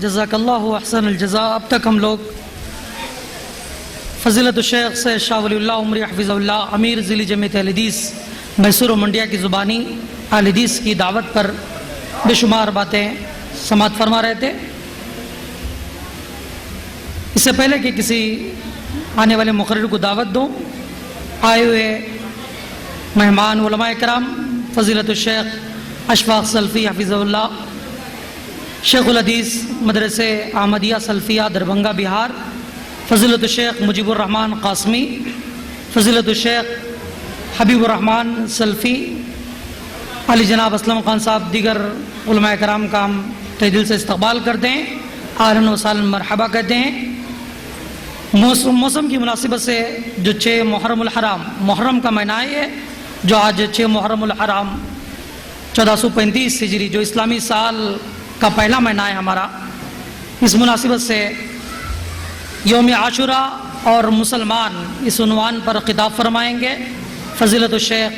جزاک اللہ احسن الجزاء۔ اب تک ہم لوگ فضیلت الشیخ سے شاہ ولی اللہ عمری حفظہ اللہ امیر ذیلی جمعیت اہل حدیث میسور و منڈیا کی زبانی اہل حدیث کی دعوت پر بے شمار باتیں سماعت فرما رہے تھے۔ اس سے پہلے کہ کسی آنے والے مقرر کو دعوت دوں، آئے ہوئے مہمان علماء کرام فضیلت الشیخ اشفاق سلفی حفظہ اللہ، شیخ الحدیث مدرسے احمدیہ سلفیہ دربھنگہ بہار، فضیلت الشیخ مجیب الرحمن قاسمی، فضیلت الشیخ حبیب الرحمن سلفی، علی جناب اسلم خان صاحب، دیگر علماء کرام کا ہم تہ دل سے استقبال کرتے ہیں، اہلاً و سہلاً مرحبا کہتے ہیں۔ موسم کی مناسبت سے جو 6 محرم الحرام، محرم کا مہینہ ہے جو آج 6 محرم الحرام 1435 ہجری جو اسلامی سال کا پہلا مہینہ ہے ہمارا، اس مناسبت سے یوم عاشورہ اور مسلمان اس عنوان پر خطاب فرمائیں گے فضیلت الشیخ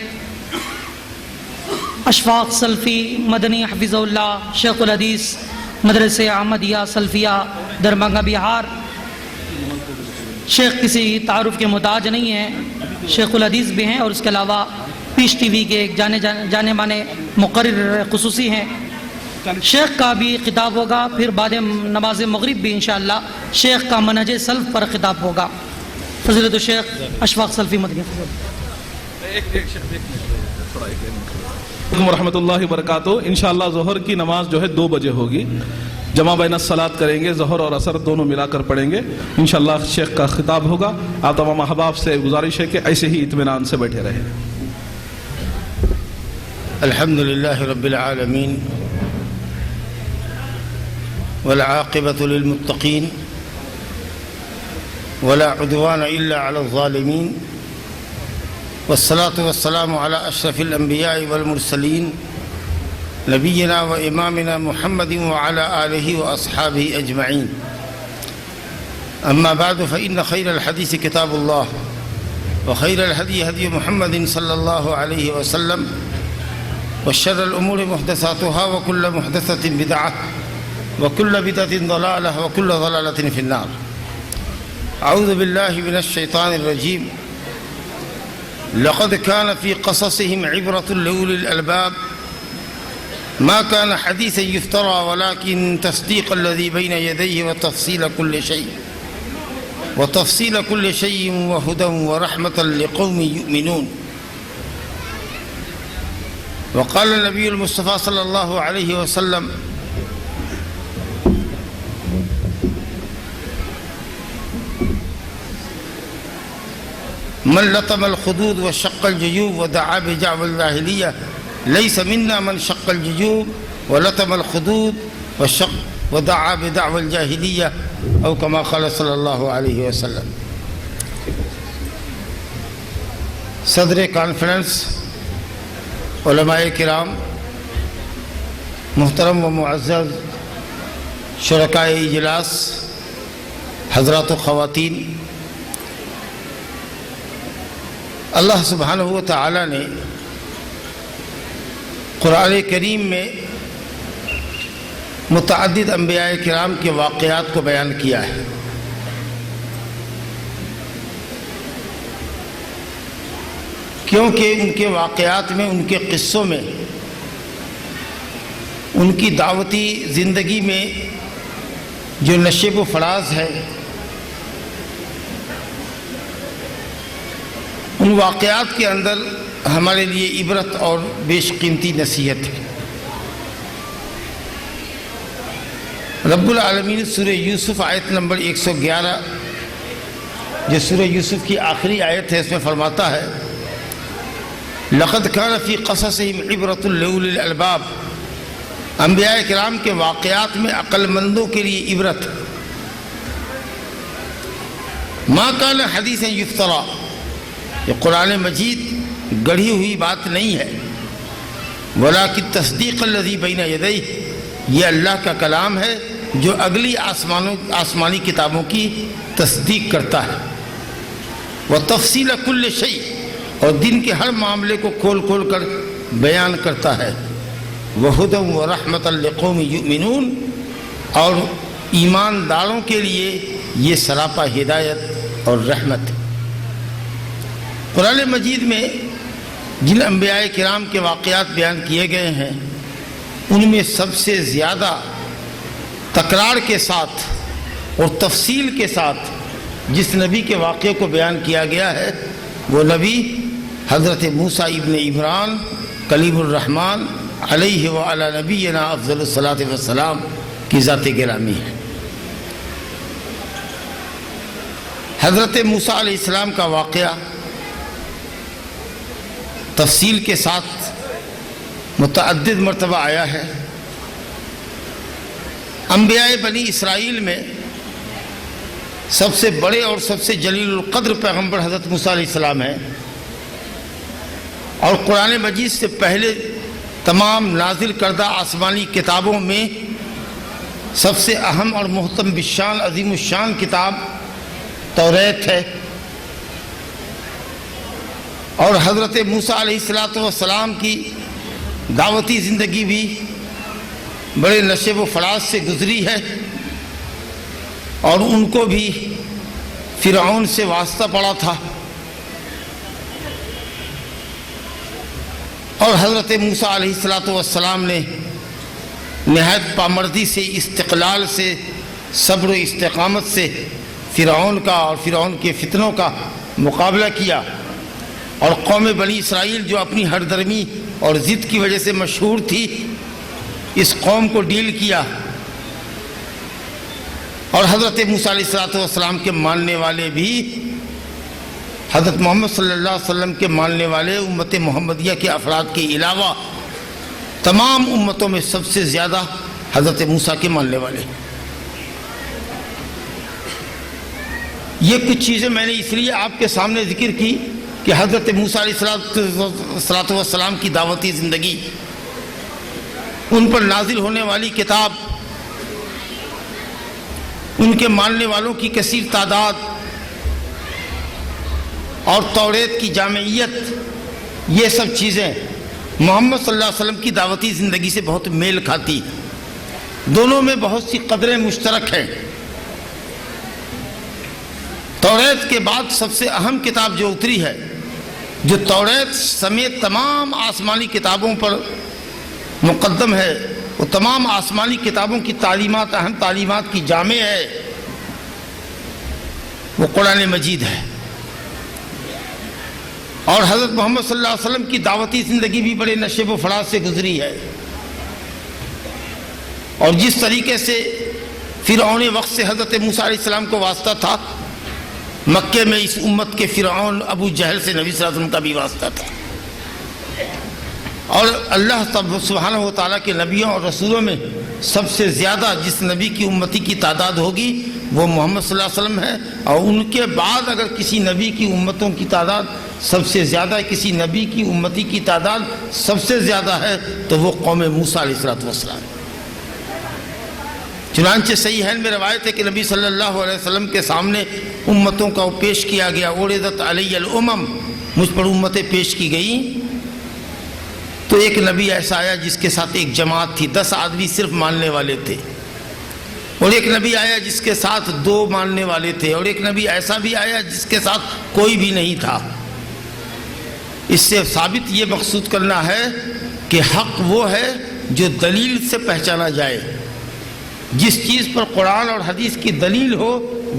اشفاق سلفی مدنی حفظہ اللہ، شیخ الحدیث مدرسے احمدیہ سلفیہ دربھنگہ بہار۔ شیخ کسی تعارف کے محتاج نہیں ہیں، شیخ الحدیث بھی ہیں اور اس کے علاوہ پیش ٹی وی کے ایک جانے مانے مقرر خصوصی ہیں۔ شیخ کا بھی خطاب ہوگا، پھر بعد نماز مغرب بھی انشاءاللہ شیخ کا منہج سلف پر خطاب ہوگا۔ فضیلت الشیخ اشفاق سلفی مدنی ورحمۃ اللہ وبرکاتہ۔ انشاءاللہ ظہر کی نماز جو ہے 2 بجے ہوگی، جمع بین الصلاۃ کریں گے، ظہر اور عصر دونوں ملا کر پڑھیں گے۔ انشاءاللہ شیخ کا خطاب ہوگا۔ آپ تمام احباب سے گزارش ہے کہ ایسے ہی اطمینان سے بیٹھے رہیں۔ الحمدللہ رب العالمین والعاقبۃ للمتقین ولا عدوان الا علی الظالمین والصلاة والسلام علی اشرف الانبیاء والمرسلین نبینا و امامنا محمد وعلى آلہ واصحابہ اجمعین، اما بعد فإن خیر الحدیث کتاب اللہ وخیر الہدی ہدی محمد صلی اللہ علیہ وسلم وشر الامور محدثاتها وكل محدثة بدعة وكل بدعة ضلالة وكل ضلالة في النار۔ اعوذ باللہ من الشیطان الرجیم۔ لقد كان في قصصهم عبرة لأولي الألباب ما كان حديثا يفترى ولكن تصديق الذي بين يديه وتفصيل كل شيء وهدى ورحمة لقوم يؤمنون۔ وقال النبي المصطفى صلى الله عليه وسلم من لطم الخدود وشق الجيوب ودعا بدعوى الجاهلية ليس منا من شق الجيوب ولطم الخدود ودعا بدعوى الجاهلية أو كما قال صلى الله عليه وسلم۔ صدر کانفرنس علماء کرام، محترم و معزز شرکائے اجلاس، حضرات و خواتین، اللہ سبحانہ و تعالی نے قرآن کریم میں متعدد انبیاء کرام کے واقعات کو بیان کیا ہے۔ کیونکہ ان کے واقعات میں، ان کے قصوں میں، ان کی دعوتی زندگی میں جو نشیب و فراز ہے، ان واقعات کے اندر ہمارے لیے عبرت اور بیش قیمتی نصیحت ہے۔ رب العالمین سورہ یوسف آیت نمبر 111 جو سورہ یوسف کی آخری آیت ہے، اس میں فرماتا ہے لقد كان في قصصهم عبرة لأولي الألباب۔ انبیاء کرام کے واقعات میں عقل مندوں کے لیے عبرت۔ ما كان حدیثا یفترا، یہ قرآن مجید گڑھی ہوئی بات نہیں ہے، ولیکن تصدیق الذی بین یدیہ، یہ اللہ کا کلام ہے جو اگلی آسمانی کتابوں کی تصدیق کرتا ہے۔ وتفصیل کل شیء، اور دن کے ہر معاملے کو کھول کھول کر بیان کرتا ہے۔ وہدی ورحمۃ لقوم یؤمنون، اور ایمانداروں کے لیے یہ سراپا ہدایت اور رحمت ہے۔ قرآن مجید میں جن انبیاء کرام کے واقعات بیان کیے گئے ہیں ان میں سب سے زیادہ تکرار کے ساتھ اور تفصیل کے ساتھ جس نبی کے واقعے کو بیان کیا گیا ہے وہ نبی حضرت موسیٰ ابن عمران کلیم الرحمن علیہ وعلی نبینا افضل الصلاۃ والسلام کی ذات گرامی ہے۔ حضرت موسیٰ علیہ السلام کا واقعہ تفصیل کے ساتھ متعدد مرتبہ آیا ہے۔ انبیاء بنی اسرائیل میں سب سے بڑے اور سب سے جلیل القدر پیغمبر حضرت موسیٰ علیہ السلام ہیں، اور قرآن مجید سے پہلے تمام نازل کردہ آسمانی کتابوں میں سب سے اہم اور محترم بالشان عظیم الشان کتاب توریت ہے، اور حضرت موسیٰ علیہ السلام کی دعوتی زندگی بھی بڑے نشیب و فراز سے گزری ہے، اور ان کو بھی فرعون سے واسطہ پڑا تھا، اور حضرت موسیٰ علیہ السلام نے نہایت پامردی سے، استقلال سے، صبر و استقامت سے فرعون کا اور فرعون کے فتنوں کا مقابلہ کیا، اور قوم بنی اسرائیل جو اپنی ہر درمی اور ضد کی وجہ سے مشہور تھی اس قوم کو ڈیل کیا، اور حضرت موسیٰ علیہ السلام کے ماننے والے بھی حضرت محمد صلی اللہ علیہ وسلم کے ماننے والے امت محمدیہ کے افراد کے علاوہ تمام امتوں میں سب سے زیادہ حضرت موسیٰ کے ماننے والے۔ یہ کچھ چیزیں میں نے اس لیے آپ کے سامنے ذکر کی کہ حضرت موسیٰ علیہ السلام کی دعوتی زندگی، ان پر نازل ہونے والی کتاب، ان کے ماننے والوں کی کثیر تعداد اور توریت کی جامعیت، یہ سب چیزیں محمد صلی اللہ علیہ وسلم کی دعوتی زندگی سے بہت میل کھاتی، دونوں میں بہت سی قدریں مشترک ہیں۔ توریت کے بعد سب سے اہم کتاب جو اتری ہے، جو توریت سمیت تمام آسمانی کتابوں پر مقدم ہے، وہ تمام آسمانی کتابوں کی تعلیمات، اہم تعلیمات کی جامع ہے، وہ قرآن مجید ہے۔ اور حضرت محمد صلی اللہ علیہ وسلم کی دعوتی زندگی بھی بڑے نشیب و فراز سے گزری ہے، اور جس طریقے سے فرعون وقت سے حضرت موسیٰ علیہ السلام کو واسطہ تھا، مکے میں اس امت کے فرعون ابو جہل سے نبی صلی اللہ علیہ وسلم کا بھی واسطہ تھا، اور اللہ سبحانہ و تعالیٰ کے نبیوں اور رسولوں میں سب سے زیادہ جس نبی کی امتی کی تعداد ہوگی وہ محمد صلی اللہ علیہ وسلم ہے، اور ان کے بعد اگر کسی نبی کی امتوں کی تعداد سب سے زیادہ، کسی نبی کی امتی کی تعداد سب سے زیادہ ہے تو وہ قوم موسیٰ علیہ السلام۔ چنانچہ صحیح ہے میں روایت ہے کہ نبی صلی اللہ علیہ وسلم کے سامنے امتوں کا پیش کیا گیا، عرضت علی الامم، مجھ پر امتیں پیش کی گئیں، تو ایک نبی ایسا آیا جس کے ساتھ ایک جماعت تھی، 10 آدمی صرف ماننے والے تھے، اور ایک نبی آیا جس کے ساتھ 2 ماننے والے تھے، اور ایک نبی ایسا بھی آیا جس کے ساتھ کوئی بھی نہیں تھا۔ اس سے ثابت یہ مقصود کرنا ہے کہ حق وہ ہے جو دلیل سے پہچانا جائے، جس چیز پر قرآن اور حدیث کی دلیل ہو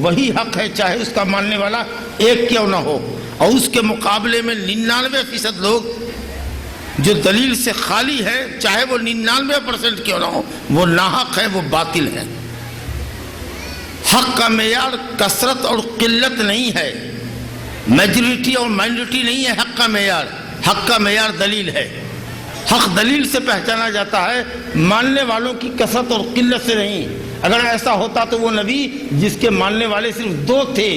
وہی حق ہے، چاہے اس کا ماننے والا ایک کیوں نہ ہو، اور اس کے مقابلے میں 99% لوگ جو دلیل سے خالی ہے، چاہے وہ 99% کیوں نہ ہو، وہ ناحق ہے، وہ باطل ہے۔ حق کا معیار کثرت اور قلت نہیں ہے، میجورٹی اور مائنورٹی نہیں ہے حق کا معیار، حق کا معیار دلیل ہے۔ حق دلیل سے پہچانا جاتا ہے، ماننے والوں کی کثرت اور قلت سے نہیں۔ اگر ایسا ہوتا تو وہ نبی جس کے ماننے والے صرف 2 تھے،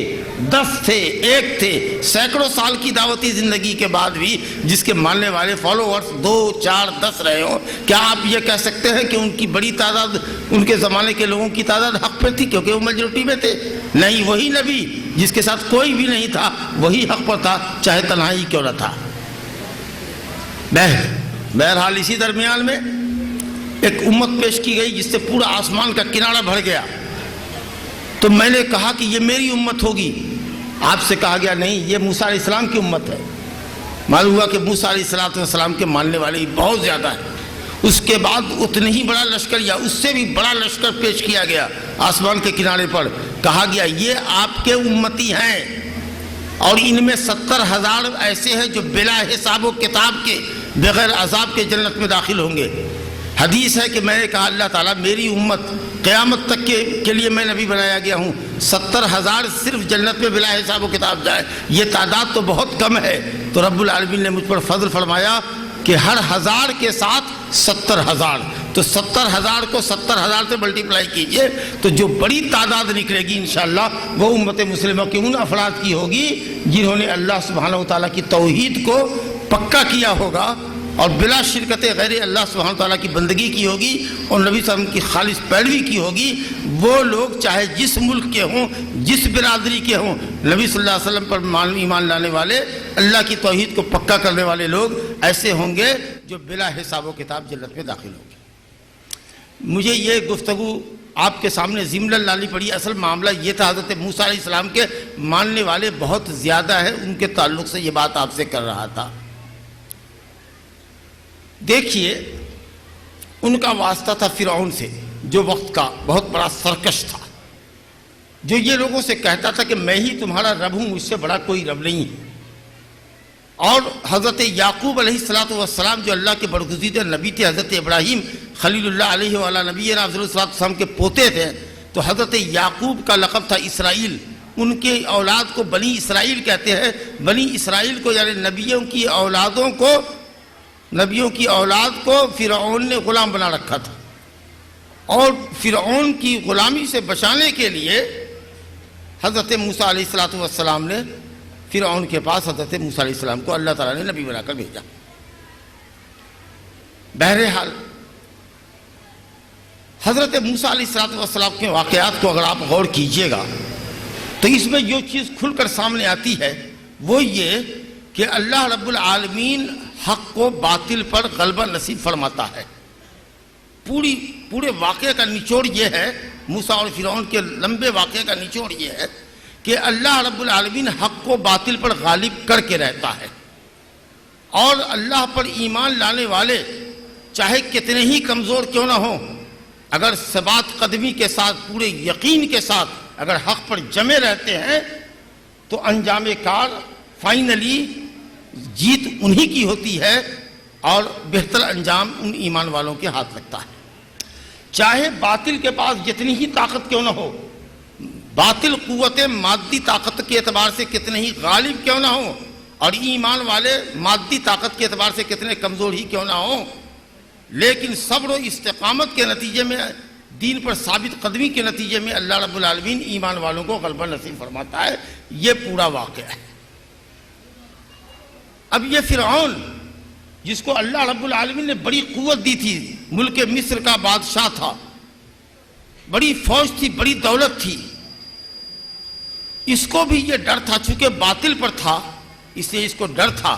10 تھے، 1 تھے، سینکڑوں سال کی دعوتی زندگی کے بعد بھی جس کے ماننے والے فالوورز 2، 4، 10 رہے ہوں، کیا آپ یہ کہہ سکتے ہیں کہ ان کی بڑی تعداد، ان کے زمانے کے لوگوں کی تعداد حق پہ تھی کیونکہ وہ میجورٹی میں تھے؟ نہیں، وہی نبی جس کے ساتھ کوئی بھی نہیں تھا وہی حق پر تھا، چاہے تنہائی کیوں نہ تھا۔ بہرحال اسی درمیان میں ایک امت پیش کی گئی جس سے پورا آسمان کا کنارہ بھر گیا، تو میں نے کہا کہ یہ میری امت ہوگی. آپ سے کہا گیا نہیں، یہ موسیٰ علیہ السلام کی امت ہے. معلوم ہوا کہ موسیٰ علیہ السلام کے ماننے والے بہت زیادہ ہیں. اس کے بعد اتنا ہی بڑا لشکر یا اس سے بھی بڑا لشکر پیش کیا گیا آسمان کے کنارے پر. کہا گیا یہ آپ کے امتی ہیں اور ان میں 70,000 ایسے ہیں جو بلا حساب و کتاب کے بغیر عذاب کے جنت میں داخل ہوں گے. حدیث ہے کہ میں نے کہا اللہ تعالیٰ میری امت قیامت تک کے لیے میں نبی بنایا گیا ہوں، 70,000 صرف جنت میں بلا حساب و کتاب جائے، یہ تعداد تو بہت کم ہے. تو رب العالمین نے مجھ پر فضل فرمایا کہ ہر 1000 کے ساتھ 70,000، تو 70,000 کو 70,000 سے ملٹیپلائی کیجئے تو جو بڑی تعداد نکلے گی انشاءاللہ وہ امت مسلمہ کی ان افراد کی ہوگی جنہوں نے اللہ سبحانہ وتعالیٰ کی توحید کو پکا کیا ہوگا اور بلا شرکت غیر اللہ سبحانہ وتعالیٰ کی بندگی کی ہوگی اور نبی صلی اللہ علیہ وسلم کی خالص پیروی کی ہوگی. وہ لوگ چاہے جس ملک کے ہوں، جس برادری کے ہوں، نبی صلی اللہ علیہ وسلم پر ایمان لانے والے، اللہ کی توحید کو پکا کرنے والے لوگ ایسے ہوں گے جو بلا حساب و کتاب جنت میں داخل ہوں گے. مجھے یہ گفتگو آپ کے سامنے ضمن لانی پڑی. اصل معاملہ یہ تھا حضرت موسیٰ علیہ السلام کے ماننے والے بہت زیادہ ہیں، ان کے تعلق سے یہ بات آپ سے کر رہا تھا. دیکھیے ان کا واسطہ تھا فرعون سے، جو وقت کا بہت بڑا سرکش تھا، جو یہ لوگوں سے کہتا تھا کہ میں ہی تمہارا رب ہوں، مجھ سے بڑا کوئی رب نہیں ہے. اور حضرت یعقوب علیہ السلام جو اللہ کے برگزیدہ نبی تھے، حضرت ابراہیم خلیل اللہ علیہ وعلیٰ نبینا افضل الصلاۃ کے پوتے تھے، تو حضرت یعقوب کا لقب تھا اسرائیل. ان کے اولاد کو بنی اسرائیل کہتے ہیں. بنی اسرائیل کو یعنی نبیوں کی اولاد کو فرعون نے غلام بنا رکھا تھا، اور فرعون کی غلامی سے بچانے کے لیے حضرت موسیٰ علیہ السلام نے فرعون کے پاس حضرت موسیٰ علیہ السلام کو اللہ تعالیٰ نے نبی بنا کر بھیجا. بہرحال حضرت موسیٰ علیہ السلام کے واقعات کو اگر آپ غور کیجئے گا تو اس میں جو چیز کھل کر سامنے آتی ہے وہ یہ کہ اللہ رب العالمین حق کو باطل پر غلبہ نصیب فرماتا ہے. پورے واقعے کا نچوڑ یہ ہے، موسیٰ اور فرعون کے لمبے واقعے کا نچوڑ یہ ہے کہ اللہ رب العالمین حق کو باطل پر غالب کر کے رہتا ہے، اور اللہ پر ایمان لانے والے چاہے کتنے ہی کمزور کیوں نہ ہوں، اگر ثبات قدمی کے ساتھ پورے یقین کے ساتھ اگر حق پر جمے رہتے ہیں تو انجام کار فائنلی جیت انہی کی ہوتی ہے اور بہتر انجام ان ایمان والوں کے ہاتھ لگتا ہے. چاہے باطل کے پاس جتنی ہی طاقت کیوں نہ ہو، باطل قوت مادی طاقت کے اعتبار سے کتنے ہی غالب کیوں نہ ہوں، اور ایمان والے مادی طاقت کے اعتبار سے کتنے کمزور ہی کیوں نہ ہوں، لیکن صبر و استقامت کے نتیجے میں، دین پر ثابت قدمی کے نتیجے میں اللہ رب العالمین ایمان والوں کو غلبہ نصیب فرماتا ہے. یہ پورا واقعہ ہے. اب یہ فرعون جس کو اللہ رب العالمین نے بڑی قوت دی تھی، ملک مصر کا بادشاہ تھا، بڑی فوج تھی، بڑی دولت تھی، اس کو بھی یہ ڈر تھا، چونکہ باطل پر تھا اس لیے اس کو ڈر تھا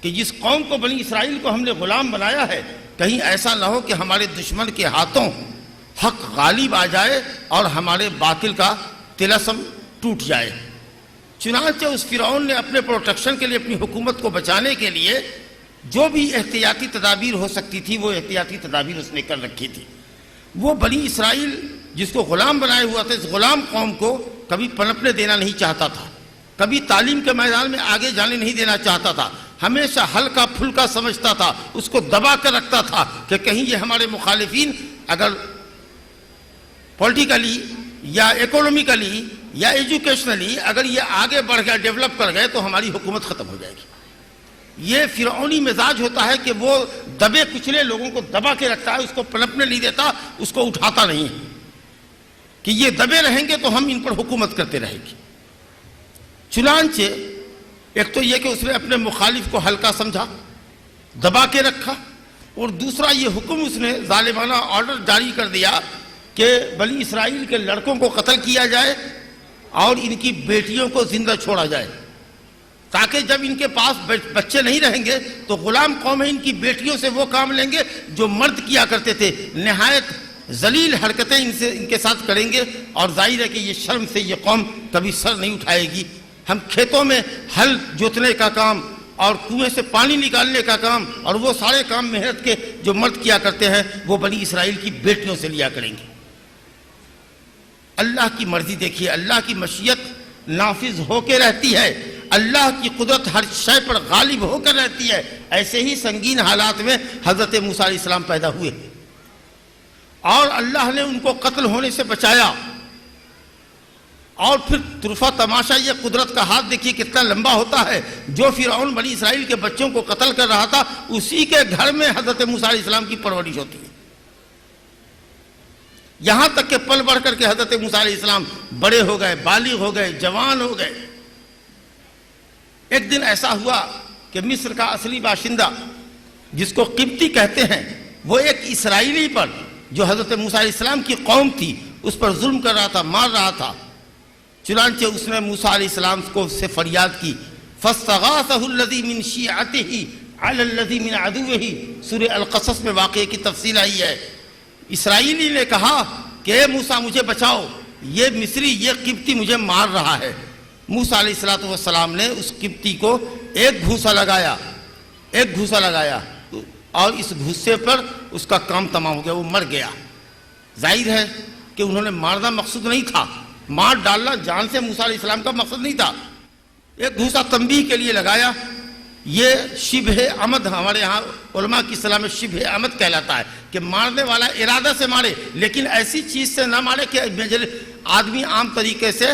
کہ جس قوم کو بنی اسرائیل کو ہم نے غلام بنایا ہے کہیں ایسا نہ ہو کہ ہمارے دشمن کے ہاتھوں حق غالب آ جائے اور ہمارے باطل کا طلسم ٹوٹ جائے. چنانچہ اس فرعون نے اپنے پروٹیکشن کے لیے، اپنی حکومت کو بچانے کے لیے جو بھی احتیاطی تدابیر ہو سکتی تھی وہ احتیاطی تدابیر اس نے کر رکھی تھی. وہ بنی اسرائیل جس کو غلام بنائے ہوا تھا، اس غلام قوم کو کبھی پنپنے دینا نہیں چاہتا تھا، کبھی تعلیم کے میدان میں آگے جانے نہیں دینا چاہتا تھا، ہمیشہ ہلکا پھلکا سمجھتا تھا، اس کو دبا کر رکھتا تھا کہ کہیں یہ ہمارے مخالفین اگر پولیٹیکلی یا اکونومیکلی یا ایجوکیشنلی اگر یہ آگے بڑھ گئے، ڈیولپ کر گئے تو ہماری حکومت ختم ہو جائے گی. یہ فرعونی مزاج ہوتا ہے کہ وہ دبے کچلے لوگوں کو دبا کے رکھتا ہے، اس کو پنپنے نہیں دیتا، اس کو اٹھاتا نہیں ہے کہ یہ دبے رہیں گے تو ہم ان پر حکومت کرتے رہیں گے. چنانچہ ایک تو یہ کہ اس نے اپنے مخالف کو ہلکا سمجھا، دبا کے رکھا، اور دوسرا یہ حکم اس نے ظالمانہ آرڈر جاری کر دیا کہ بنی اسرائیل کے لڑکوں کو قتل کیا جائے اور ان کی بیٹیوں کو زندہ چھوڑا جائے، تاکہ جب ان کے پاس بچے نہیں رہیں گے تو غلام قوم ہے، ان کی بیٹیوں سے وہ کام لیں گے جو مرد کیا کرتے تھے. نہایت ذلیل حرکتیں ان کے ساتھ کریں گے، اور ظاہر ہے کہ یہ شرم سے یہ قوم کبھی سر نہیں اٹھائے گی۔ ہم کھیتوں میں ہل جوتنے کا کام اور کنویں سے پانی نکالنے کا کام اور وہ سارے کام محنت کے جو مرد کیا کرتے ہیں وہ بنی اسرائیل کی بیٹیوں سے لیا کریں گے۔ اللہ کی مرضی دیکھیے، اللہ کی مشیت نافذ ہو کے رہتی ہے، اللہ کی قدرت ہر شے پر غالب ہو کر رہتی ہے۔ ایسے ہی سنگین حالات میں حضرت موسیٰ علیہ السلام پیدا ہوئے اور اللہ نے ان کو قتل ہونے سے بچایا، اور پھر طرفہ تماشا یہ قدرت کا ہاتھ دیکھیے کتنا لمبا ہوتا ہے۔ جو فرعون بنی اسرائیل کے بچوں کو قتل کر رہا تھا اسی کے گھر میں حضرت موسیٰ علیہ السلام کی پرورش ہوتی ہے، یہاں تک کہ پل بڑھ کر کے حضرت موسیٰ علیہ السلام بڑے ہو گئے، بالغ ہو گئے، جوان ہو گئے۔ ایک دن ایسا ہوا کہ مصر کا اصلی باشندہ جس کو قبطی کہتے ہیں وہ ایک اسرائیلی پر جو حضرت موسیٰ علیہ السلام کی قوم تھی اس پر ظلم کر رہا تھا، مار رہا تھا۔ چنانچہ اس نے موسیٰ علیہ السلام کو سے فریاد کی، فَاسْتَغَاثَهُ الَّذِي مِنْ شِيعَتِهِ عَلَى الَّذِي مِنْ عَدُوِّهِ سورہ القصص میں واقعے کی تفصیل آئی ہے۔ اسرائیلی نے کہا کہ اے موسیٰ مجھے بچاؤ، یہ مصری یہ قبطی مجھے مار رہا ہے۔ موسیٰ علیہ السلام نے اس قبطی کو ایک گھوسا لگایا اور اس گھوسے پر اس کا کام تمام ہو گیا، وہ مر گیا۔ ظاہر ہے کہ انہوں نے مارنا مقصود نہیں تھا، مار ڈالنا جان سے موسیٰ علیہ السلام کا مقصد نہیں تھا، ایک گھوسا تنبیہ کے لیے لگایا۔ یہ شبہ عمد ہمارے ہاں علماء کی اصطلاح میں شبہ عمد کہلاتا ہے کہ مارنے والا ارادہ سے مارے لیکن ایسی چیز سے نہ مارے کہ آدمی عام طریقے سے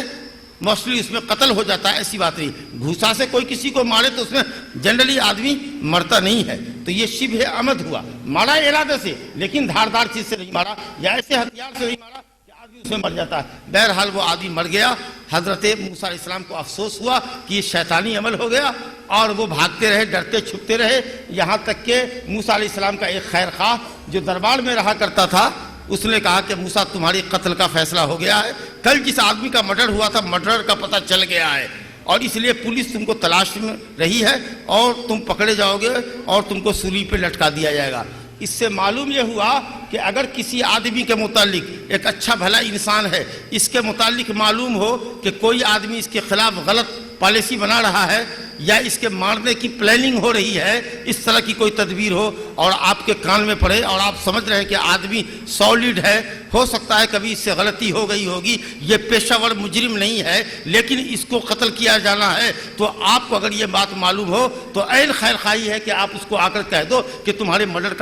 موسٹلی اس میں قتل ہو جاتا ہے، ایسی بات نہیں۔ گھوسا سے کوئی کسی کو مارے تو اس میں جنرلی آدمی مرتا نہیں ہے، تو یہ شبہ عمد ہوا، مارا ارادے سے لیکن دھاردار چیز سے نہیں مارا یا ایسے ہتھیار سے نہیں مارا کہ آدمی اس میں مر جاتا ہے۔ بہرحال وہ آدمی مر گیا۔ حضرت موسیٰ علیہ السلام کو افسوس ہوا کہ یہ شیطانی عمل ہو گیا، اور وہ بھاگتے رہے، ڈرتے چھپتے رہے، یہاں تک کہ موسیٰ علیہ السلام کا ایک خیر خواہ جو دربار میں رہا کرتا تھا اس نے کہا کہ موسیٰ تمہاری قتل کا فیصلہ ہو گیا ہے، کل جس آدمی کا مرڈر ہوا تھا مرڈر کا پتہ چل گیا ہے، اور اس لیے پولیس تم کو تلاش میں رہی ہے اور تم پکڑے جاؤ گے اور تم کو سولی پہ لٹکا دیا جائے گا۔ اس سے معلوم یہ ہوا کہ اگر کسی آدمی کے متعلق ایک اچھا بھلا انسان ہے، اس کے متعلق معلوم ہو کہ کوئی آدمی اس کے خلاف غلط پالیسی بنا رہا ہے یا اس کے مارنے کی پلاننگ ہو رہی ہے، اس طرح کی کوئی تدبیر ہو اور آپ کے کان میں پڑے اور آپ سمجھ رہے ہیں کہ آدمی سالڈ ہے، ہو سکتا ہے کبھی اس سے غلطی ہو گئی ہوگی، یہ پیشہ ور مجرم نہیں ہے لیکن اس کو قتل کیا جانا ہے، تو آپ کو اگر یہ بات معلوم ہو تو عین خیر خواہی ہے کہ آپ اس کو آ کر کہہ دو کہ تمہارے مرڈر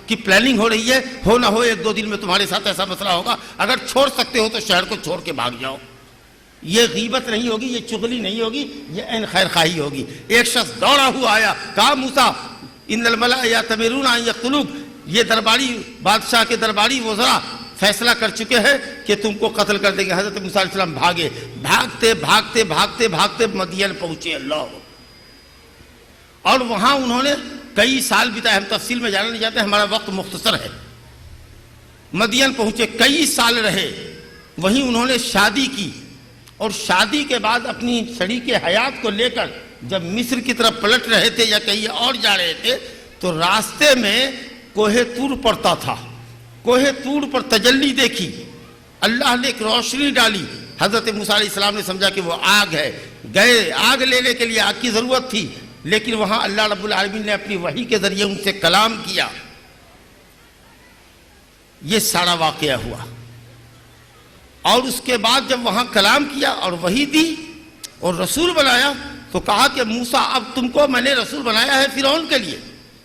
کی پلاننگ ہو رہی ہے، ہو نہ ہو ایک دو دن میں تمہارے ساتھ ایسا مسئلہ ہوگا، اگر چھوڑ سکتے ہو تو شہر کو چھوڑ کے بھاگ جاؤ۔ یہ غیبت نہیں ہوگی، یہ چغلی نہیں ہوگی، یہ عین خیر خواہی ہوگی۔ ایک شخص دوڑا ہوا آیا، کہا موسیٰ ان الملأ یأتمرون ان یقتلوک، یہ درباری بادشاہ کے درباری وزراء فیصلہ کر چکے ہیں کہ تم کو قتل کر دیں گے۔ حضرت موسیٰ علیہ السلام بھاگے، بھاگتے بھاگتے بھاگتے بھاگتے مدین پہنچے، اللہ، اور وہاں انہوں نے کئی سال بتائے، ہم تفصیل میں جانا نہیں چاہتے، ہمارا وقت مختصر ہے۔ مدین پہنچے، کئی سال رہے، وہیں انہوں نے شادی کی، اور شادی کے بعد اپنی شریک حیات کو لے کر جب مصر کی طرف پلٹ رہے تھے یا کہیں اور جا رہے تھے تو راستے میں کوہ طور پڑتا تھا، کوہ طور پر تجلی دیکھی، اللہ نے ایک روشنی ڈالی، حضرت موسیٰ علیہ السلام نے سمجھا کہ وہ آگ ہے، گئے آگ لینے کے لیے، آگ کی ضرورت تھی، لیکن وہاں اللہ رب العالمین نے اپنی وحی کے ذریعے ان سے کلام کیا۔ یہ سارا واقعہ ہوا، اور اس کے بعد جب وہاں کلام کیا اور وحی دی اور رسول بنایا تو کہا کہ موسیٰ اب تم کو میں نے رسول بنایا ہے فرعون کے لیے،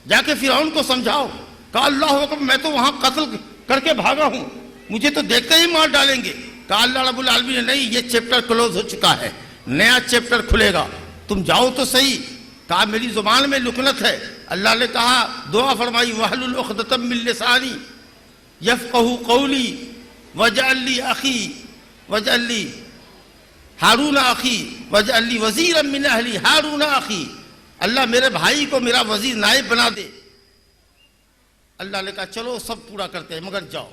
جا کے فرعون کو سمجھاؤ۔ کہا اللہ اکبر، میں تو وہاں قتل کر کے بھاگا ہوں، مجھے تو دیکھتے ہی مار ڈالیں گے۔ کہا اللہ رب العالمین نے نہیں، یہ چیپٹر کلوز ہو چکا ہے، نیا چیپٹر کھلے گا، تم جاؤ تو صحیح۔ کہا میری زبان میں لکنت ہے، اللہ نے کہا دعا فرمائی وَحْلُلْ عُقْدَةً مِّن لِّسَانِي يَفْقَهُوا قَوْلِي وَاجْعَل لِّي أَخِي وَاجْعَل لِّي ہارون اخی وَاجْعَل لِّي وَزِيرًا مِّنْ أَهْلِي ہارون اخی، اللہ میرے بھائی کو میرا وزیر نائب بنا دے۔ اللہ نے کہا چلو سب پورا کرتے ہیں مگر جاؤ۔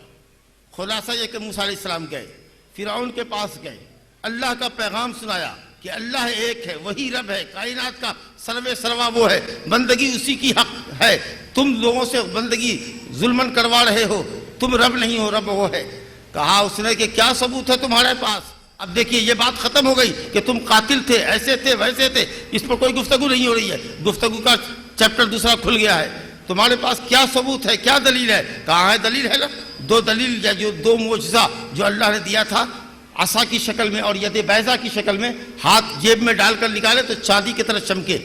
خلاصہ یہ کہ موسیٰ علیہ السلام گئے، فرعون کے پاس گئے، اللہ کا پیغام سنایا کہ اللہ ایک ہے، وہی رب ہے، کائنات کا سروے سروا وہ ہے، بندگی اسی کی حق ہے، تم لوگوں سے بندگی ظلمن کروا رہے ہو، تم رب نہیں ہو، رب وہ ہے۔ کہا اس نے کہ کیا ثبوت ہے تمہارے پاس؟ اب دیکھیے یہ بات ختم ہو گئی کہ تم قاتل تھے، ایسے تھے، ویسے تھے، اس پر کوئی گفتگو نہیں ہو رہی ہے، گفتگو کا چیپٹر دوسرا کھل گیا ہے۔ تمہارے پاس کیا ثبوت ہے، کیا دلیل ہے؟ کہاں ہے دلیل؟ ہے نا دو دلیل، یا جو دو معجزہ جو اللہ نے دیا تھا، عصا کی شکل میں اور ید بیضا کی شکل میں، ہاتھ جیب میں ڈال کر نکالے تو چاندی کی طرح چمکے،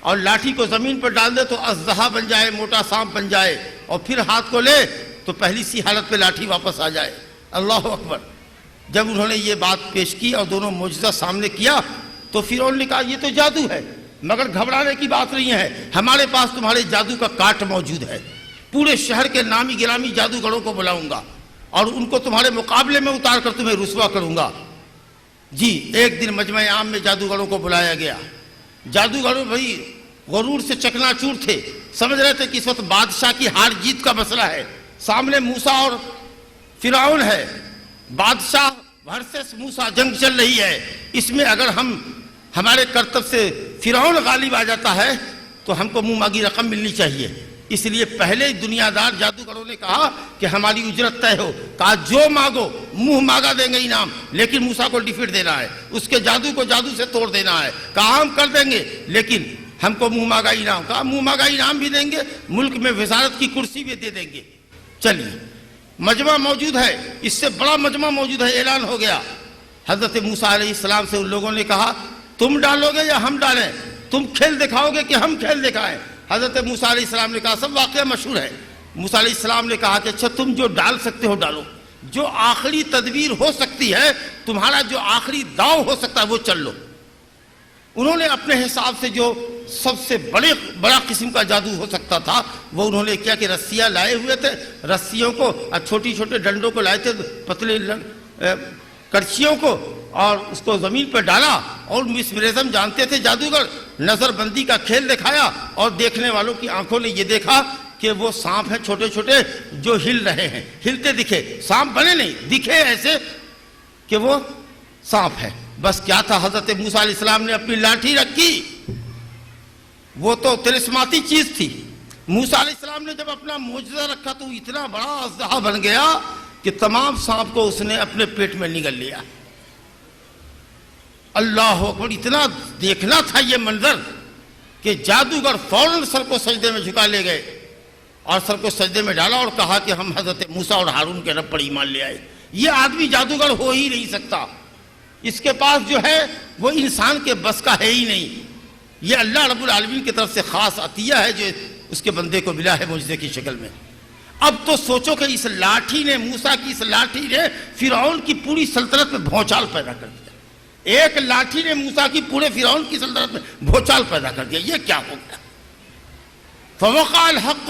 اور لاٹھی کو زمین پر ڈال دے تو اژدہا بن جائے، موٹا سانپ بن جائے، اور پھر ہاتھ کو لے تو پہلی سی حالت پہ لاٹھی واپس آ جائے۔ اللہ اکبر۔ جب انہوں نے یہ بات پیش کی اور دونوں معجزہ سامنے کیا تو فرعون نے کہا یہ تو جادو ہے، مگر گھبرانے کی بات نہیں ہے، ہمارے پاس تمہارے جادو کا کاٹ موجود ہے، پورے شہر کے نامی گرامی جادوگروں کو بلاؤں گا اور ان کو تمہارے مقابلے میں اتار کر تمہیں رسوا کروں گا۔ جی ایک دن مجمع عام میں جادوگروں کو بلایا گیا۔ جادوگروں بھائی غرور سے چکنا چور تھے، سمجھ رہے تھے کہ اس وقت بادشاہ کی ہار جیت کا مسئلہ ہے، سامنے موسیٰ اور فرعون ہے، بادشاہ ورسس موسیٰ جنگ چل رہی ہے، اس میں اگر ہمارے کرتب سے فرعون غالب آ جاتا ہے تو ہم کو منہ مانگی رقم ملنی چاہیے۔ اس لیے پہلے دنیا دار جادوگروں نے کہا کہ ہماری اجرت طے ہو، کہا جو مانگو، منہ مانگا دیں گے انعام، لیکن موسیٰ کو ڈیفیٹ دینا ہے، اس کے جادو کو جادو سے توڑ دینا ہے۔ کہا ہم کر دیں گے لیکن ہم کو منہ مانگا انعام، کہا منہ مانگا انعام بھی دیں گے، ملک میں وزارت کی کرسی بھی دے دیں گے۔ چلیے مجمع موجود ہے، اس سے بڑا مجمع موجود ہے، اعلان ہو گیا۔ حضرت موسیٰ علیہ السلام سے ان لوگوں نے کہا تم ڈالو گے یا ہم ڈالیں، تم کھیل دکھاؤ گے کہ ہم کھیل دکھائیں؟ حضرت موسیٰ علیہ السلام نے کہا، سب واقعہ مشہور ہے، موسیٰ علیہ السلام نے کہا کہ اچھا تم جو ڈال سکتے ہو ڈالو، جو آخری تدبیر ہو سکتی ہے، تمہارا جو آخری داؤ ہو سکتا ہے وہ چل لو۔ انہوں نے اپنے حساب سے جو سب سے بڑا قسم کا جادو ہو سکتا تھا وہ انہوں نے کیا کہ رسیاں لائے ہوئے تھے، رسیوں کو اور چھوٹی چھوٹے ڈنڈوں کو لائے تھے، پتلے کرچیوں کو، اور اس کو زمین پر ڈالا، اور مسمرزم جانتے تھے جادوگر، نظر بندی کا کھیل دکھایا، اور دیکھنے والوں کی آنکھوں نے یہ دیکھا کہ وہ سانپ ہیں چھوٹے چھوٹے جو ہل رہے ہیں، ہلتے دکھے، سانپ بنے نہیں، دکھے ایسے کہ وہ سانپ ہے۔ بس کیا تھا، حضرت موسیٰ علیہ السلام نے اپنی لاٹھی رکھی، وہ تو تلسماتی چیز تھی۔ موسیٰ علیہ السلام نے جب اپنا معجزہ رکھا تو اتنا بڑا اژدہا بن گیا کہ تمام سانپ کو اس نے اپنے پیٹ میں نگل لیا۔ اللہ اکبر، اتنا دیکھنا تھا یہ منظر کہ جادوگر فوراً سر کو سجدے میں جھکا لے گئے اور سر کو سجدے میں ڈالا اور کہا کہ ہم حضرت موسیٰ اور ہارون کے رب پر ایمان لے آئے۔ یہ آدمی جادوگر ہو ہی نہیں سکتا، اس کے پاس جو ہے وہ انسان کے بس کا ہے ہی نہیں، یہ اللہ رب العالمین کی طرف سے خاص عطیہ ہے جو اس کے بندے کو ملا ہے معجزے کی شکل میں۔ اب تو سوچو کہ اس لاٹھی نے، موسیٰ کی اس لاٹھی نے فرعون کی پوری سلطنت میں بھونچال پیدا کر دیا۔ ایک لاٹھی نے موسیٰ کی پورے فرعون کی سلطنت میں بھونچال پیدا کر دیا۔ یہ کیا ہو گیا؟ فوقع الحق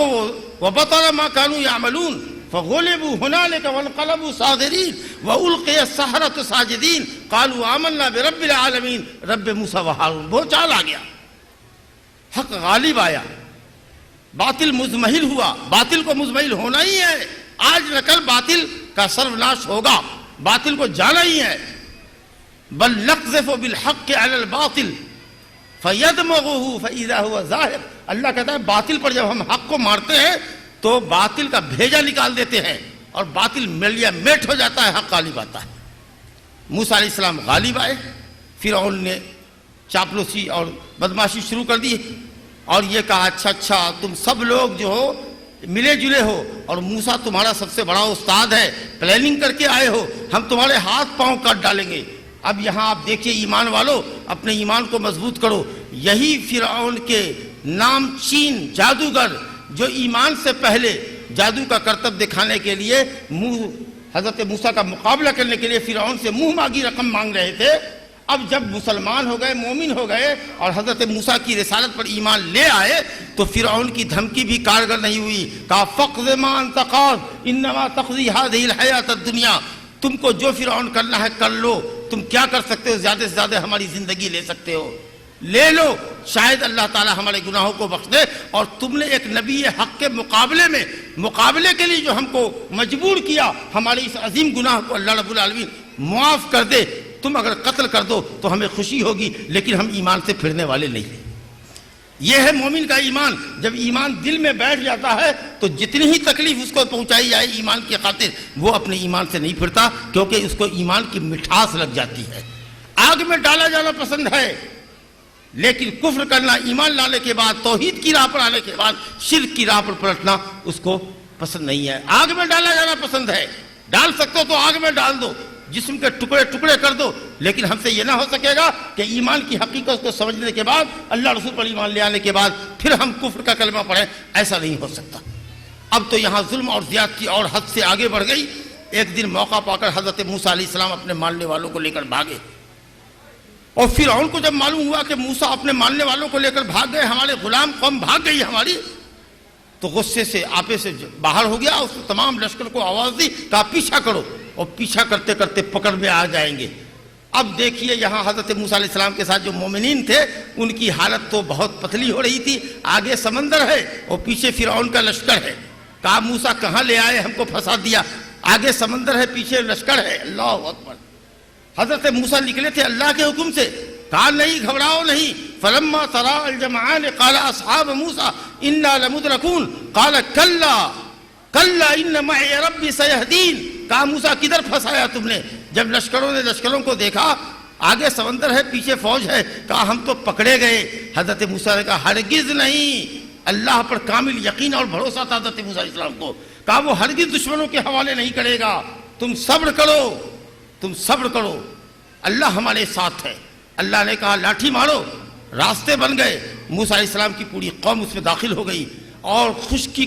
وبطل ما كانوا يعملون فغلبوا هنالك وانقلبوا صاغرين والقي السحرة ساجدين قالوا آمنا برب العالمين رب موسیٰ وہارون۔ بھونچال آ گیا، حق غالب آیا، باطل مزمحل ہوا۔ باطل کو مزمحل ہونا ہی ہے، آج نہ کل باطل کا سروناش ہوگا، باطل کو جانا ہی ہے۔ بل نقذف بالحق على الباطل فيدمغه فإذا هو ظاهر۔ اللہ کہتا ہے باطل پر جب ہم حق کو مارتے ہیں تو باطل کا بھیجا نکال دیتے ہیں اور باطل ملیا میٹ ہو جاتا ہے، حق غالب آتا ہے۔ موسیٰ علیہ السلام غالب آئے، فرعون نے چاپلوسی اور بدماشی شروع کر دی اور یہ کہا اچھا تم سب لوگ جو ہو ملے جلے ہو اور موسیٰ تمہارا سب سے بڑا استاد ہے، پلاننگ کر کے آئے ہو، ہم تمہارے ہاتھ پاؤں کاٹ ڈالیں گے۔ اب یہاں آپ دیکھیے ایمان والو، اپنے ایمان کو مضبوط کرو۔ یہی فرعون کے نام چین جادوگر جو ایمان سے پہلے جادو کا کرتب دکھانے کے لیے حضرت موسیٰ کا مقابلہ کرنے کے لیے فرعون سے منہ مانگی رقم مانگ رہے تھے، اب جب مسلمان ہو گئے، مومن ہو گئے اور حضرت موسیٰ کی رسالت پر ایمان لے آئے تو فرعون کی دھمکی بھی کارگر نہیں ہوئی۔ کہا فقض ما انت قاض انما تقضی هذه الحیات الدنیا، تم کو جو فرعون کرنا ہے کر لو، تم کیا کر سکتے ہو، زیادہ سے زیادہ ہماری زندگی لے سکتے ہو، لے لو، شاید اللہ تعالیٰ ہمارے گناہوں کو بخش دے، اور تم نے ایک نبی حق کے مقابلے کے لیے جو ہم کو مجبور کیا، ہمارے اس عظیم گناہ کو اللہ رب العالمین معاف کر دے۔ تم اگر قتل کر دو تو ہمیں خوشی ہوگی، لیکن ہم ایمان سے پھرنے والے نہیں ہیں۔ یہ ہے مومن کا ایمان. جب ایمان دل میں بیٹھ جاتا ہے تو جتنی ہی تکلیف اس کو پہنچائی جائے ایمان کی خاطر وہ اپنے ایمان سے نہیں پھرتا, کیونکہ اس کو ایمان کی مٹھاس لگ جاتی ہے. آگ میں ڈالا جانا پسند ہے, لیکن کفر کرنا ایمان لانے کے بعد, توحید کی راہ پر آنے کے بعد شرک کی راہ پر پلٹنا اس کو پسند نہیں ہے. آگ میں ڈالا جانا پسند ہے, ڈال سکتے ہو تو آگ میں ڈال دو, جسم کے ٹکڑے ٹکڑے کر دو, لیکن ہم سے یہ نہ ہو سکے گا کہ ایمان کی حقیقت کو سمجھنے کے بعد, اللہ رسول پر ایمان لے آنے کے بعد پھر ہم کفر کا کلمہ پڑھیں. ایسا نہیں ہو سکتا. اب تو یہاں ظلم اور زیادتی اور حد سے آگے بڑھ گئی. ایک دن موقع پا کر حضرت موسیٰ علیہ السلام اپنے ماننے والوں کو لے کر بھاگے, اور فرعون کو جب معلوم ہوا کہ موسیٰ اپنے ماننے والوں کو لے کر بھاگ گئے, ہمارے غلام قوم بھاگ گئی ہماری, تو غصے سے آپے سے باہر ہو گیا. اس نے تمام لشکر کو آواز دی, کہا پیچھا کرو, اور پیچھا کرتے کرتے پکڑ میں آ جائیں گے. اب دیکھیے یہاں حضرت موسیٰ علیہ السلام کے ساتھ جو مومنین تھے ان کی حالت تو بہت پتلی ہو رہی تھی. آگے سمندر ہے اور پیچھے فرعون کا لشکر ہے. کہا موسیٰ کہاں لے آئے, ہم کو پھنسا دیا. آگے سمندر ہے, پیچھے لشکر ہے. اللہ اکبر. حضرت موسیٰ نکلے تھے اللہ کے حکم سے, کہا نہیں گھبراؤ نہیں. فلما تراءى الجمعان قال اصحاب موسیٰ انا لمدرکون قال کلا کلا ان معی ربی سیہدین. کہا موسیٰ کدھر پھنسایا تم نے؟ جب لشکروں نے لشکروں کو دیکھا, آگے سمندر ہے پیچھے فوج ہے, کہا ہم تو پکڑے گئے. حضرت موسیٰ نے کہا ہرگز نہیں. اللہ پر کامل یقین اور بھروسہ تھا حضرت موسیٰ علیہ السلام کو. کہا وہ ہرگز دشمنوں کے حوالے نہیں کرے گا, تم صبر کرو, تم صبر کرو, اللہ ہمارے ساتھ ہے. اللہ نے کہا لاٹھی مارو. راستے بن گئے. موسیٰ علیہ السلام کی پوری قوم اس میں داخل ہو گئی, اور خشکی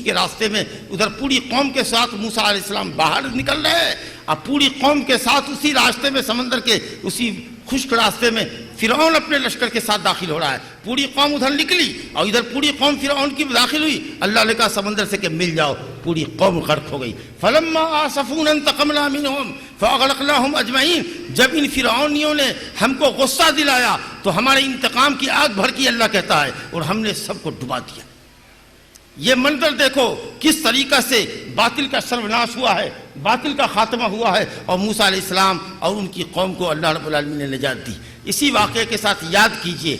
کے راستے میں ادھر پوری قوم کے ساتھ موسیٰ علیہ السلام باہر نکل رہے ہیں. اب پوری قوم کے ساتھ اسی راستے میں, سمندر کے اسی خشک راستے میں فرعون اپنے لشکر کے ساتھ داخل ہو رہا ہے. پوری قوم ادھر نکلی اور ادھر پوری قوم فرعون کی داخل ہوئی. اللہ نے کہا سمندر سے کہ مل جاؤ. پوری قوم غرق ہو گئی. فلما آسفونا انتقمنا منهم فاغرقناهم اجمعین. جب ان فرعونیوں نے ہم کو غصہ دلایا تو ہمارے انتقام کی آگ بھڑکی, اللہ کہتا ہے, اور ہم نے سب کو ڈبا دیا. یہ منظر دیکھو کس طریقہ سے باطل کا سروناش ہوا ہے, باطل کا خاتمہ ہوا ہے, اور موسیٰ علیہ السلام اور ان کی قوم کو اللہ رب العالمین نے نجات دی. اسی واقعے کے ساتھ یاد کیجئے,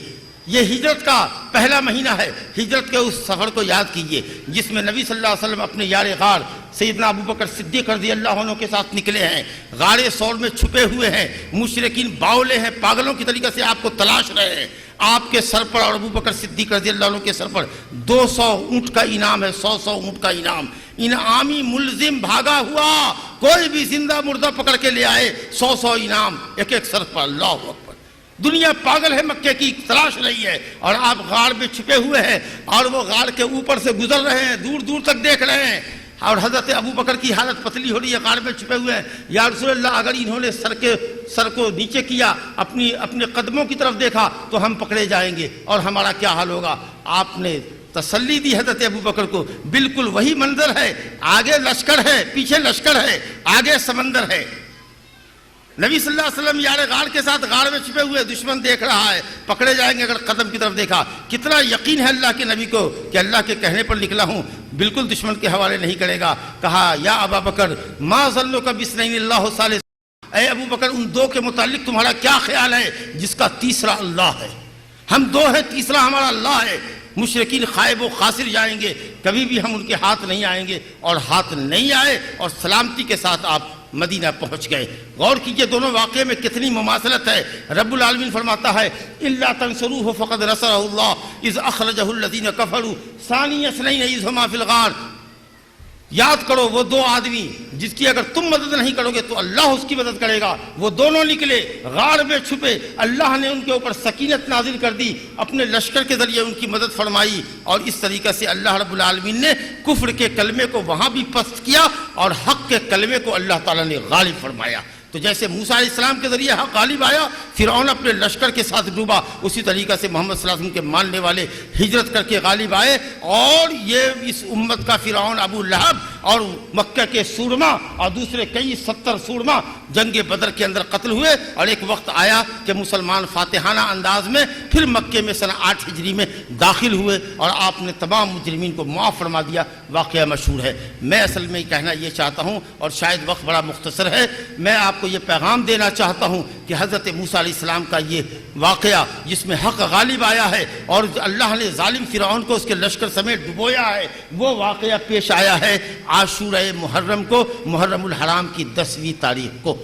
یہ ہجرت کا پہلا مہینہ ہے. ہجرت کے اس سفر کو یاد کیجئے جس میں نبی صلی اللہ علیہ وسلم اپنے یار غار سیدنا ابو بکر صدیق رضی اللہ عنہ کے ساتھ نکلے ہیں. غار ثور میں چھپے ہوئے ہیں, مشرکین باولے ہیں, پاگلوں کی طریقے سے آپ کو تلاش رہے ہیں. آپ کے سر پر اور ابو بکر صدیق رضی اللہ عنہ کے سر پر 200 اونٹ کا انعام ہے, 100 اونٹ کا انعام. انعامی ملزم بھاگا ہوا, کوئی بھی زندہ مردہ پکڑ کے لے آئے, 100 انعام ایک ایک سر پر. اللہ اکبر. دنیا پاگل ہے, مکے کی تلاش رہی ہے, اور آپ غار میں چھپے ہوئے ہیں, اور وہ غار کے اوپر سے گزر رہے ہیں, دور دور تک دیکھ رہے ہیں. اور حضرت ابو بکر کی حالت پتلی ہو رہی ہے, غار میں چھپے ہوئے ہیں. یا رسول اللہ, اگر انہوں نے سر کو نیچے کیا, اپنے قدموں کی طرف دیکھا تو ہم پکڑے جائیں گے, اور ہمارا کیا حال ہوگا. آپ نے تسلی دی حضرت ابو بکر کو. بالکل وہی منظر ہے, آگے لشکر ہے, پیچھے لشکر ہے, آگے سمندر ہے. نبی صلی اللہ علیہ وسلم یار غار کے ساتھ غار میں چھپے ہوئے, دشمن دیکھ رہا ہے, پکڑے جائیں گے اگر قدم کی طرف دیکھا. کتنا یقین ہے اللہ کے نبی کو کہ اللہ کے کہنے پر نکلا ہوں, بالکل دشمن کے حوالے نہیں کرے گا. کہا یا ابا بکر ما ظنک باثنین اللہ ثالث. اے ابو بکر, ان دو کے متعلق تمہارا کیا خیال ہے جس کا تیسرا اللہ ہے؟ ہم دو ہیں, تیسرا ہمارا اللہ ہے. مشرکین خائب و خاسر جائیں گے, کبھی بھی ہم ان کے ہاتھ نہیں آئیں گے. اور ہاتھ نہیں آئے, اور سلامتی کے ساتھ آپ مدینہ پہنچ گئے. غور کیجئے دونوں واقعے میں کتنی مماثلت ہے. رب العالمین فرماتا ہے الا تنصروه فقد نصره الله اذ اخرجه الذين كفروا ثاني اثنين اذ هما في الغار. یاد کرو وہ دو آدمی جس کی اگر تم مدد نہیں کرو گے تو اللہ اس کی مدد کرے گا. وہ دونوں نکلے, غار میں چھپے, اللہ نے ان کے اوپر سکینت نازل کر دی, اپنے لشکر کے ذریعے ان کی مدد فرمائی, اور اس طریقے سے اللہ رب العالمین نے کفر کے کلمے کو وہاں بھی پست کیا, اور حق کے کلمے کو اللہ تعالیٰ نے غالب فرمایا. تو جیسے موسیٰ علیہ السلام کے ذریعے حق غالب آیا, فرعون اپنے لشکر کے ساتھ ڈوبا, اسی طریقہ سے محمد صلی اللہ علیہ وسلم کے ماننے والے ہجرت کر کے غالب آئے. اور یہ اس امت کا فرعون ابو لہب اور مکہ کے سورما اور دوسرے کئی 70 سورما جنگ بدر کے اندر قتل ہوئے. اور ایک وقت آیا کہ مسلمان فاتحانہ انداز میں پھر مکے میں سنہ 8 ہجری میں داخل ہوئے, اور آپ نے تمام مجرمین کو معاف فرما دیا. واقعہ مشہور ہے. میں اصل میں کہنا یہ چاہتا ہوں, اور شاید وقت بڑا مختصر ہے, میں آپ کو یہ پیغام دینا چاہتا ہوں کہ حضرت موسیٰ علیہ السلام کا یہ واقعہ جس میں حق غالب آیا ہے اور اللہ نے ظالم فرعون کو اس کے لشکر سمیت ڈبویا ہے، وہ واقعہ پیش آیا ہے عاشورہ محرم کو، محرم الحرام کی 10ویں تاریخ کو،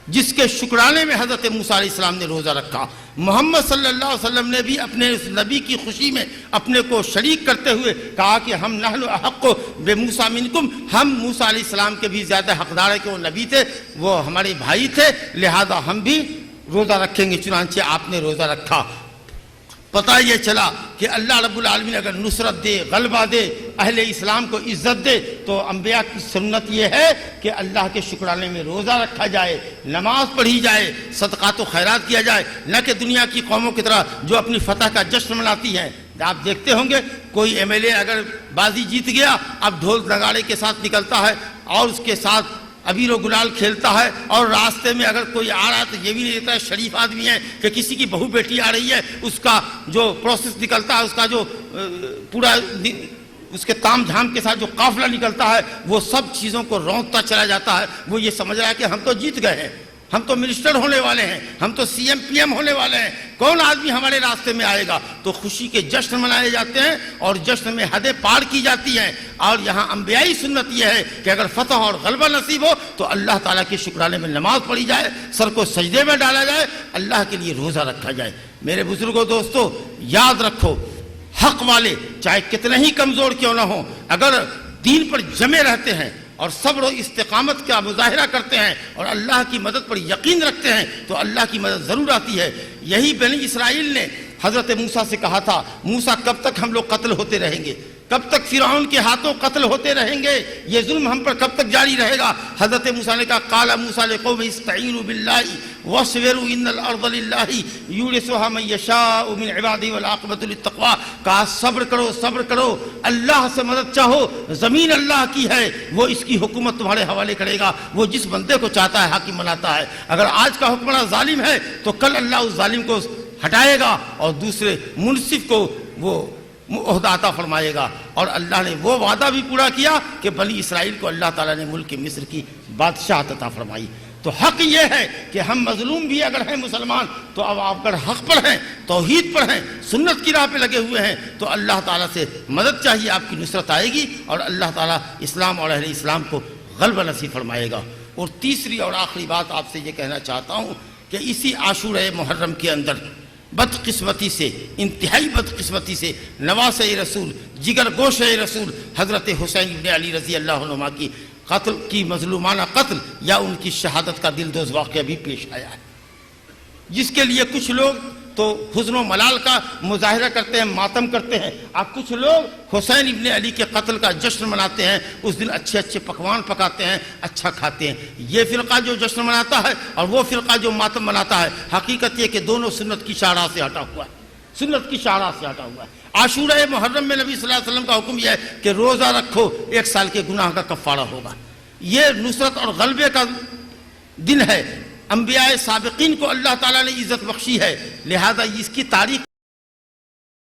جس کے شکرانے میں حضرت موسیٰ علیہ السلام نے روزہ رکھا۔ محمد صلی اللہ علیہ وسلم نے بھی اپنے اس نبی کی خوشی میں اپنے کو شریک کرتے ہوئے کہا کہ ہم نحن احق بموسیٰ منکم، ہم موسیٰ علیہ السلام کے بھی زیادہ حقدار ہیں کہ وہ نبی تھے، وہ ہمارے بھائی تھے، لہذا ہم بھی روزہ رکھیں گے۔ چنانچہ آپ نے روزہ رکھا۔ پتہ یہ چلا کہ اللہ رب العالمین اگر نصرت دے، غلبہ دے، اہل اسلام کو عزت دے تو انبیاء کی سنت یہ ہے کہ اللہ کے شکرانے میں روزہ رکھا جائے، نماز پڑھی جائے، صدقات و خیرات کیا جائے، نہ کہ دنیا کی قوموں کی طرح جو اپنی فتح کا جشن مناتی ہیں۔ آپ دیکھتے ہوں گے کوئی ایم ایل اے اگر بازی جیت گیا اب ڈھول نگاڑے کے ساتھ نکلتا ہے اور اس کے ساتھ ابیر و گلال کھیلتا ہے، اور راستے میں اگر کوئی آ رہا تو یہ بھی نہیں دیتا ہے شریف آدمی ہے کہ کسی کی بہو بیٹی آ رہی ہے اس کا جو پروسیس نکلتا ہے، اس کا جو پورا اس کے تام جھام کے ساتھ جو قافلہ نکلتا ہے وہ سب چیزوں کو رونقتا چلا جاتا ہے۔ وہ یہ سمجھ رہا ہے کہ ہم تو جیت گئے ہیں، ہم تو منسٹر ہونے والے ہیں، ہم تو سی ایم پی ایم ہونے والے ہیں، کون آدمی ہمارے راستے میں آئے گا؟ تو خوشی کے جشن منائے جاتے ہیں اور جشن میں حدیں پار کی جاتی ہیں۔ اور یہاں انبیائی سنت یہ ہے کہ اگر فتح اور غلبہ نصیب ہو تو اللہ تعالیٰ کے شکرانے میں نماز پڑھی جائے، سر کو سجدے میں ڈالا جائے، اللہ کے لیے روزہ رکھا جائے۔ میرے بزرگوں، دوستو، یاد رکھو حق والے چاہے کتنے ہی کمزور کیوں نہ ہوں، اگر دین پر جمے رہتے ہیں اور صبر و استقامت کا مظاہرہ کرتے ہیں اور اللہ کی مدد پر یقین رکھتے ہیں تو اللہ کی مدد ضرور آتی ہے۔ یہی بنی اسرائیل نے حضرت موسیٰ سے کہا تھا، موسیٰ کب تک ہم لوگ قتل ہوتے رہیں گے؟ کب تک فرعون کے ہاتھوں قتل ہوتے رہیں گے؟ یہ ظلم ہم پر کب تک جاری رہے گا؟ حضرت موسیٰ نے کہا قال موسیٰ لقومہ استعینوا باللہ واصبروا ان الارض للہ یورثھا من یشاء من عبادہ والعاقبۃ للتقویٰ۔ کہا صبر کرو، صبر کرو، اللہ سے مدد چاہو، زمین اللہ کی ہے، وہ اس کی حکومت تمہارے حوالے کرے گا، وہ جس بندے کو چاہتا ہے حاکم بناتا ہے۔ اگر آج کا حکمراں ظالم ہے تو کل اللہ اس ظالم کو ہٹائے گا اور دوسرے منصف کو وہ عہدہ عطا فرمائے گا۔ اور اللہ نے وہ وعدہ بھی پورا کیا کہ بنی اسرائیل کو اللہ تعالیٰ نے ملک مصر کی بادشاہت عطا فرمائی۔ تو حق یہ ہے کہ ہم مظلوم بھی اگر ہیں مسلمان تو اب آپ اگر حق پر ہیں، توحید پر ہیں، سنت کی راہ پہ لگے ہوئے ہیں تو اللہ تعالیٰ سے مدد چاہیے، آپ کی نصرت آئے گی اور اللہ تعالیٰ اسلام اور اہل اسلام کو غلبہ نصیب فرمائے گا۔ اور تیسری اور آخری بات آپ سے یہ کہنا چاہتا ہوں کہ اسی عاشورہ محرم کے اندر بدقسمتی سے، انتہائی بدقسمتی سے نواسہ رسول، جگر گوشہ رسول حضرت حسین بن علی رضی اللہ عنہما کی قتل کی مظلومانہ قتل یا ان کی شہادت کا دلدوز واقعہ بھی پیش آیا ہے، جس کے لیے کچھ لوگ تو حزن و ملال کا مظاہرہ کرتے ہیں، ماتم کرتے ہیں، اور کچھ لوگ حسین ابن علی کے قتل کا جشن مناتے ہیں، اس دن اچھے اچھے پکوان پکاتے ہیں، اچھا کھاتے ہیں۔ یہ فرقہ جو جشن مناتا ہے اور وہ فرقہ جو ماتم مناتا ہے، حقیقت یہ کہ دونوں سنت کی شاہراہ سے ہٹا ہوا ہے، سنت کی شاہراہ سے ہٹا ہوا ہے۔ عاشورہ محرم میں نبی صلی اللہ علیہ وسلم کا حکم یہ ہے کہ روزہ رکھو، 1 سال کے گناہ کا کفارہ ہوگا۔ یہ نصرت اور غلبے کا دن ہے، انبیاء سابقین کو اللہ تعالیٰ نے عزت بخشی ہے، لہذا اس کی تاریخ